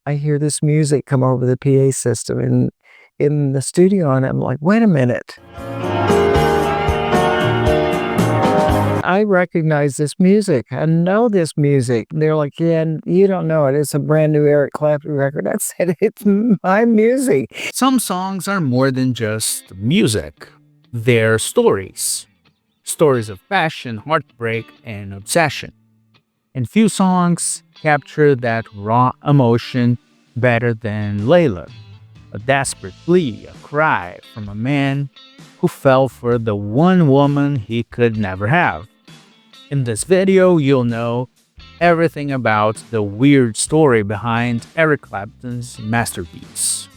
I hear this music come over the PA system in the studio, and I'm like, "Wait a minute. I recognize this music. I know this music." They're like, "Yeah, you don't know it. It's a brand new Eric Clapton record." I said, "It's my music." Some songs are more than just music, they're stories. Stories of passion, heartbreak, and obsession. And few songs capture that raw emotion better than Layla, a desperate plea, a cry from a man who fell for the one woman he could never have. In this video, you'll know everything about the weird story behind Eric Clapton's masterpiece.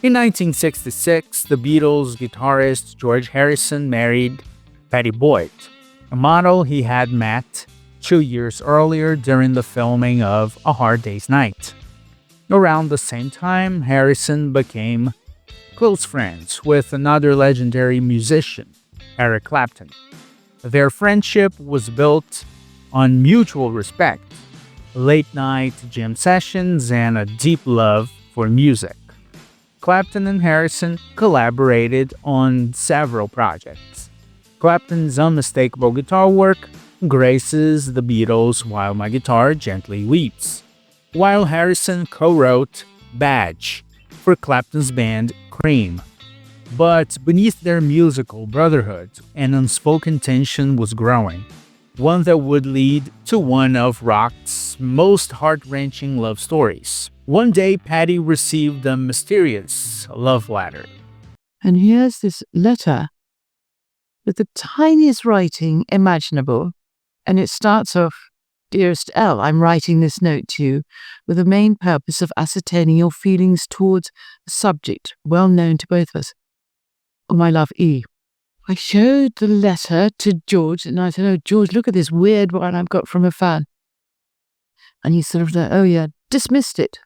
In 1966, the Beatles' guitarist George Harrison married Pattie Boyd, a model he had met 2 years earlier during the filming of A Hard Day's Night. Around the same time, Harrison became close friends with another legendary musician, Eric Clapton. Their friendship was built on mutual respect, late-night jam sessions, and a deep love for music. Clapton and Harrison collaborated on several projects. Clapton's unmistakable guitar work graces the Beatles' While My Guitar Gently Weeps, while Harrison co-wrote Badge for Clapton's band Cream. But beneath their musical brotherhood, an unspoken tension was growing, one that would lead to one of rock's most heart-wrenching love stories. One day, Pattie received a mysterious love letter. And here's this letter with the tiniest writing imaginable. And it starts off, "Dearest Elle, I'm writing this note to you with the main purpose of ascertaining your feelings towards a subject well known to both of us. My love, E." I showed the letter to George and I said, "Oh, George, look at this weird one I've got from a fan." And he sort of, "Oh yeah," dismissed it.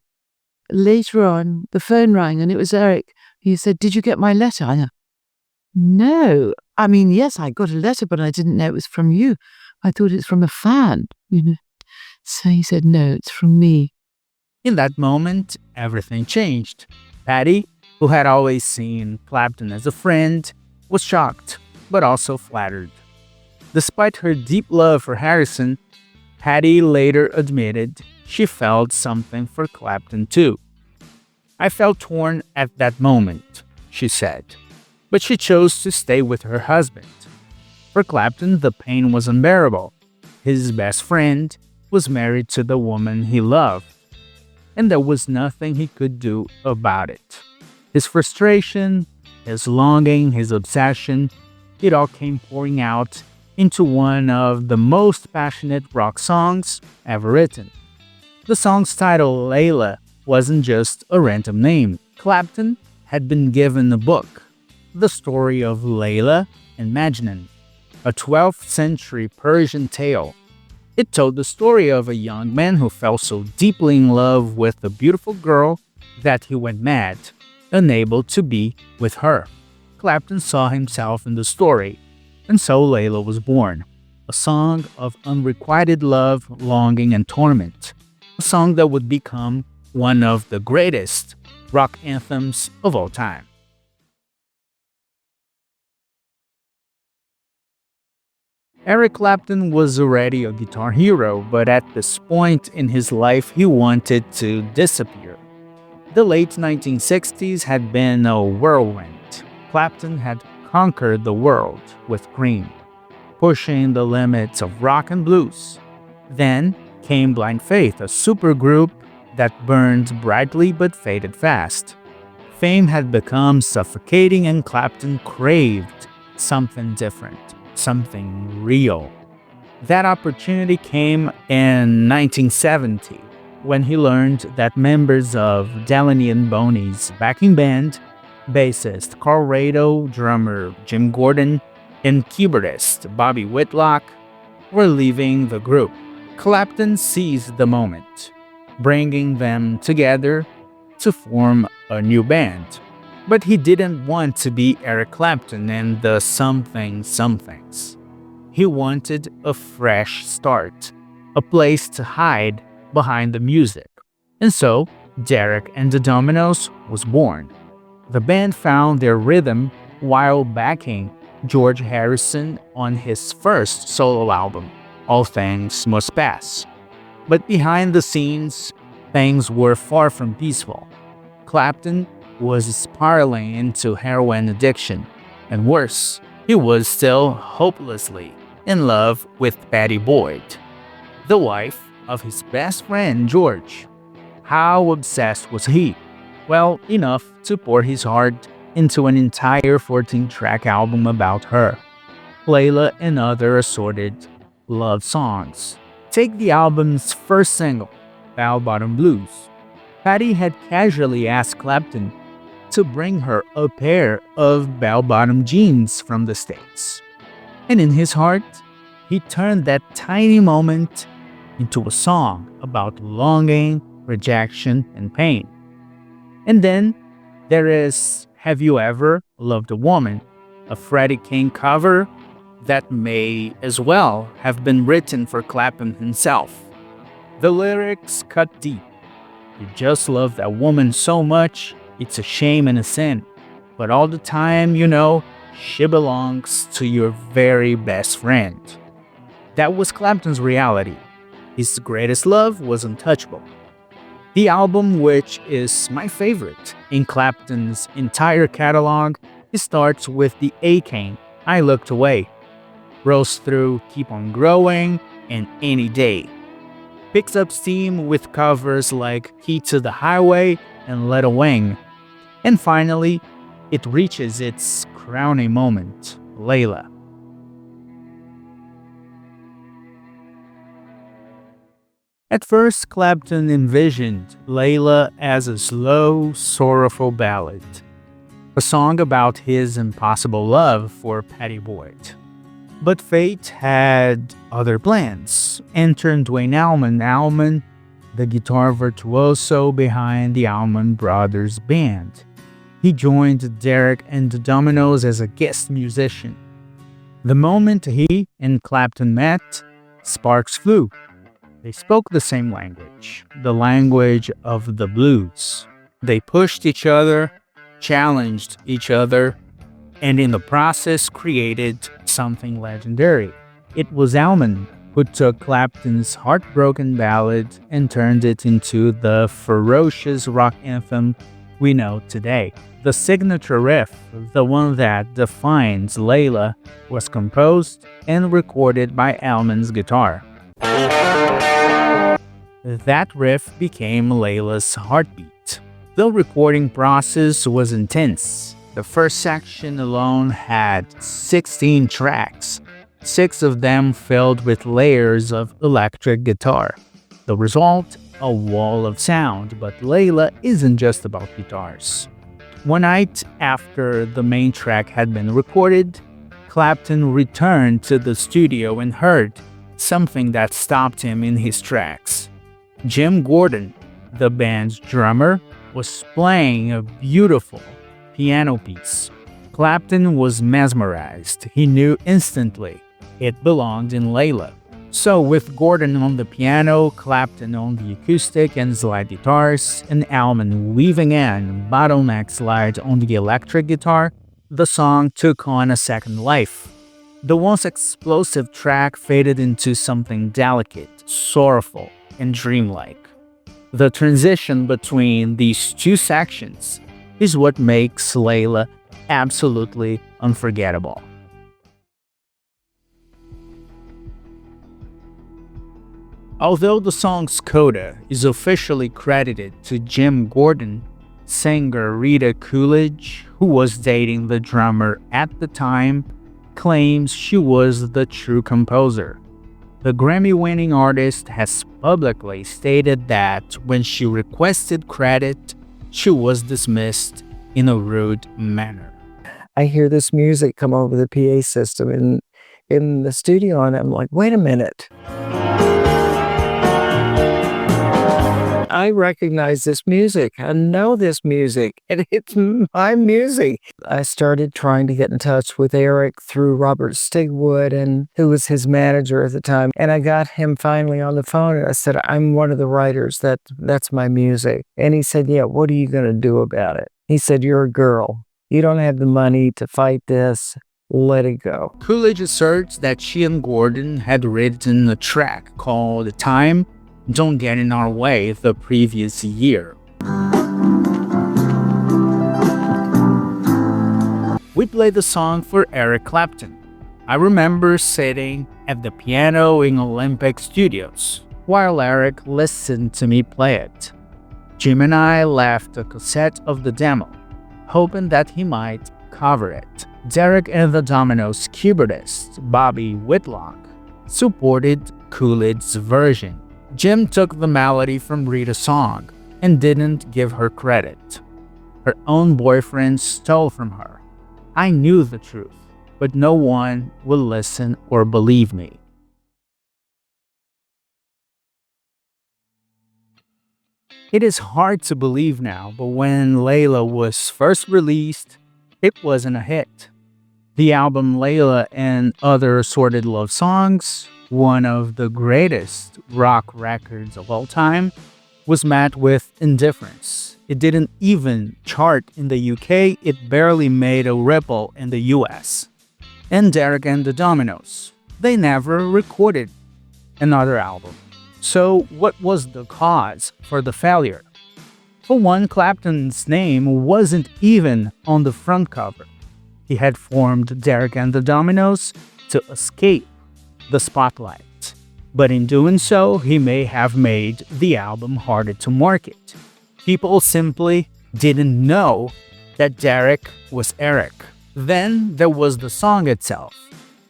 Later on, the phone rang and it was Eric. He said, "Did you get my letter?" I said, "No. I mean, yes, I got a letter, but I didn't know it was from you. I thought it's from a fan." So he said, "No, it's from me." In that moment, everything changed. Pattie, who had always seen Clapton as a friend, was shocked, but also flattered. Despite her deep love for Harrison, Pattie later admitted she felt something for Clapton too. "I felt torn at that moment," she said, but she chose to stay with her husband. For Clapton, the pain was unbearable. His best friend was married to the woman he loved, and there was nothing he could do about it. His frustration, his longing, his obsession, it all came pouring out into one of the most passionate rock songs ever written. The song's title, Layla, wasn't just a random name. Clapton had been given a book, The Story of Layla and Majnun, a 12th century Persian tale. It told the story of a young man who fell so deeply in love with a beautiful girl that he went mad, unable to be with her. Clapton saw himself in the story, and so Layla was born, a song of unrequited love, longing, and torment, a song that would become one of the greatest rock anthems of all time. Eric Clapton was already a guitar hero, but at this point in his life, he wanted to disappear. The late 1960s had been a whirlwind. Clapton had conquered the world with Cream, pushing the limits of rock and blues. Then came Blind Faith, a supergroup that burned brightly but faded fast. Fame had become suffocating and Clapton craved something different, something real. That opportunity came in 1970 when he learned that members of Delaney and Boney's backing band, bassist Carl Rado, drummer Jim Gordon, and keyboardist Bobby Whitlock were leaving the group. Clapton seized the moment, bringing them together to form a new band. But he didn't want to be Eric Clapton and the something somethings. He wanted a fresh start, a place to hide behind the music. And so, Derek and the Dominos was born. The band found their rhythm while backing George Harrison on his first solo album, All Things Must Pass. But behind the scenes, things were far from peaceful. Clapton was spiraling into heroin addiction, and worse, he was still hopelessly in love with Pattie Boyd, the wife of his best friend George. How obsessed was he? Well, enough to pour his heart into an entire 14-track album about her, Layla, and other assorted love songs. Take the album's first single, Bell Bottom Blues. Pattie had casually asked Clapton to bring her a pair of bell-bottom jeans from the States. And in his heart, he turned that tiny moment into a song about longing, rejection, and pain. And then there is Have You Ever Loved a Woman, a Freddie King cover that may as well have been written for Clapton himself. The lyrics cut deep. You just love that woman so much, it's a shame and a sin. But all the time, you know, she belongs to your very best friend. That was Clapton's reality. His greatest love was untouchable. The album, which is my favorite in Clapton's entire catalog, starts with the A-Cane, I Looked Away, rolls through Keep On Growing and Any Day, picks up steam with covers like Key to the Highway and Let a Wing, and finally, it reaches its crowning moment, Layla. At first, Clapton envisioned Layla as a slow, sorrowful ballad, a song about his impossible love for Pattie Boyd. But fate had other plans. Enter Dwayne Allman, the guitar virtuoso behind the Allman Brothers Band. He joined Derek and the Dominos as a guest musician. The moment he and Clapton met, sparks flew. They spoke the same language, the language of the blues. They pushed each other, challenged each other, and in the process created something legendary. It was Allman who took Clapton's heartbroken ballad and turned it into the ferocious rock anthem we know today. The signature riff, the one that defines Layla, was composed and recorded by Allman's guitar. That riff became Layla's heartbeat. The recording process was intense. The first section alone had 16 tracks, 6 of them filled with layers of electric guitar. The result? A wall of sound, but Layla isn't just about guitars. One night after the main track had been recorded, Clapton returned to the studio and heard something that stopped him in his tracks. Jim Gordon, the band's drummer, was playing a beautiful piano piece. Clapton was mesmerized. He knew instantly it belonged in Layla. So with Gordon on the piano, Clapton on the acoustic and slide guitars, and Allman weaving in bottleneck slide on the electric guitar, the song took on a second life. The once explosive track faded into something delicate, sorrowful, and dreamlike. The transition between these two sections is what makes Layla absolutely unforgettable. Although the song's coda is officially credited to Jim Gordon, singer Rita Coolidge, who was dating the drummer at the time, claims she was the true composer. The Grammy-winning artist has publicly stated that when she requested credit, she was dismissed in a rude manner. I hear this music come over the PA system in the studio, and I'm like, wait a minute. I recognize this music. I know this music, and it's my music. I started trying to get in touch with Eric through Robert Stigwood, and who was his manager at the time. And I got him finally on the phone, and I said, I'm one of the writers. That's my music. And he said, yeah, what are you going to do about it? He said, you're a girl. You don't have the money to fight this. Let it go. Coolidge asserts that she and Gordon had written a track called Time Don't Get in Our Way the previous year. We played the song for Eric Clapton. I remember sitting at the piano in Olympic Studios while Eric listened to me play it. Jim and I left a cassette of the demo, hoping that he might cover it. Derek and the Dominos keyboardist, Bobby Whitlock, supported Coolidge's version. Jim took the melody from Rita's song and didn't give her credit. Her own boyfriend stole from her. I knew the truth, but no one would listen or believe me. It is hard to believe now, but when Layla was first released, it wasn't a hit. The album Layla and Other Assorted Love Songs, one of the greatest rock records of all time, was met with indifference. It didn't even chart in the UK, it barely made a ripple in the US. And Derek and the Dominos, they never recorded another album. So what was the cause for the failure? For one, Clapton's name wasn't even on the front cover. He had formed Derek and the Dominos to escape the spotlight. But in doing so, he may have made the album harder to market. People simply didn't know that Derek was Eric. Then there was the song itself.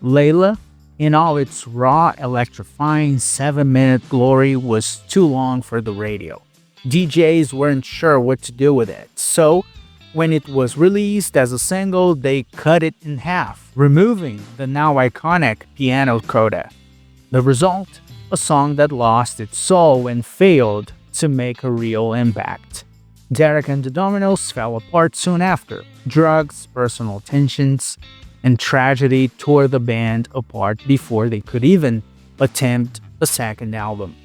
Layla, in all its raw, electrifying 7-minute glory, was too long for the radio. DJs weren't sure what to do with it, so when it was released as a single, they cut it in half, removing the now iconic piano coda. The result? A song that lost its soul and failed to make a real impact. Derek and the Dominos fell apart soon after. Drugs, personal tensions, and tragedy tore the band apart before they could even attempt a second album.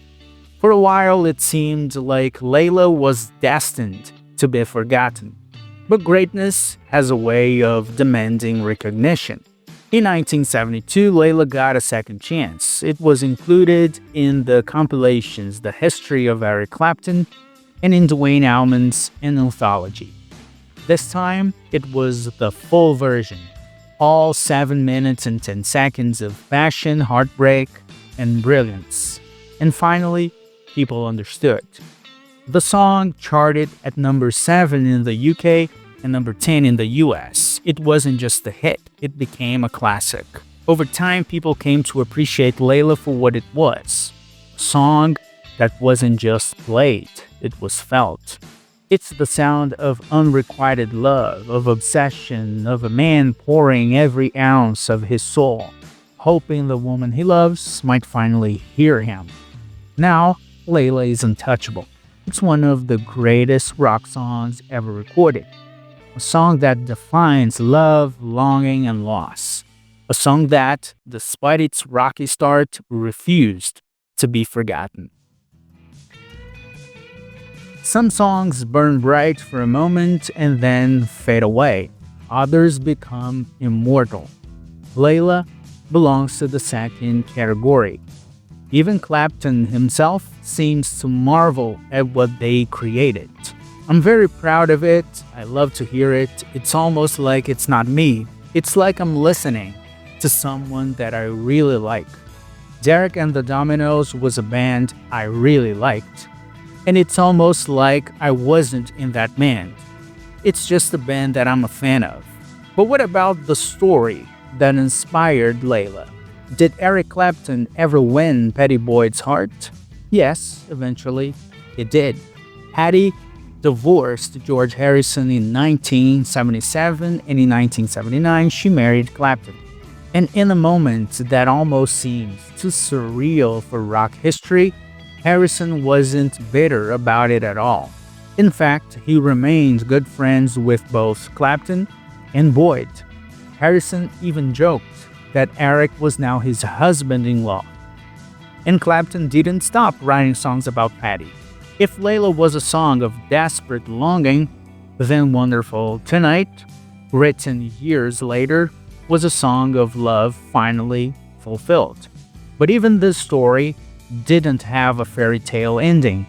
For a while, it seemed like Layla was destined to be forgotten. But greatness has a way of demanding recognition. In 1972, Layla got a second chance. It was included in the compilations The History of Eric Clapton and in Duane Allman's An Anthology. This time, it was the full version. All 7 minutes and 10 seconds of passion, heartbreak, and brilliance. And finally, people understood. The song charted at number 7 in the UK and number 10 in the US. It wasn't just a hit, it became a classic. Over time, people came to appreciate Layla for what it was. A song that wasn't just played, it was felt. It's the sound of unrequited love, of obsession, of a man pouring every ounce of his soul, hoping the woman he loves might finally hear him. Now, Layla is untouchable. It's one of the greatest rock songs ever recorded. A song that defines love, longing, and loss. A song that, despite its rocky start, refused to be forgotten. Some songs burn bright for a moment and then fade away. Others become immortal. Layla belongs to the second category. Even Clapton himself seems to marvel at what they created. I'm very proud of it. I love to hear it. It's almost like it's not me. It's like I'm listening to someone that I really like. Derek and the Dominos was a band I really liked. And it's almost like I wasn't in that band. It's just a band that I'm a fan of. But what about the story that inspired Layla? Did Eric Clapton ever win Pattie Boyd's heart? Yes, eventually, it did. Pattie divorced George Harrison in 1977, and in 1979, she married Clapton. And in a moment that almost seems too surreal for rock history, Harrison wasn't bitter about it at all. In fact, he remained good friends with both Clapton and Boyd. Harrison even joked that Eric was now his husband-in-law. And Clapton didn't stop writing songs about Patty. If Layla was a song of desperate longing, then Wonderful Tonight, written years later, was a song of love finally fulfilled. But even this story didn't have a fairy tale ending.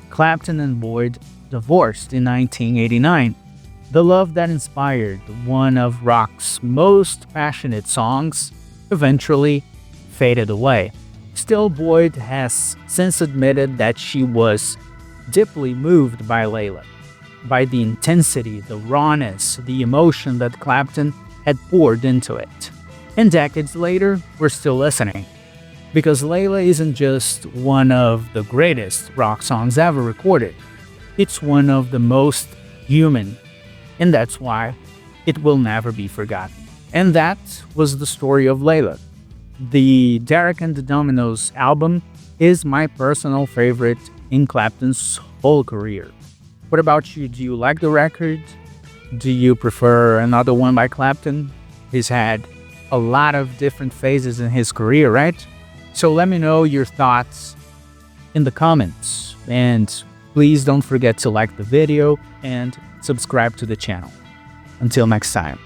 Clapton and Boyd divorced in 1989. The love that inspired one of rock's most passionate songs eventually faded away. Still, Boyd has since admitted that she was deeply moved by Layla, by the intensity, the rawness, the emotion that Clapton had poured into it. And decades later, we're still listening. Because Layla isn't just one of the greatest rock songs ever recorded. It's one of the most human, and that's why it will never be forgotten. And that was the story of Layla. The Derek and the Dominos album is my personal favorite in Clapton's whole career. What about you? Do you like the record? Do you prefer another one by Clapton? He's had a lot of different phases in his career, right? So let me know your thoughts in the comments. And please don't forget to like the video and subscribe to the channel. Until next time.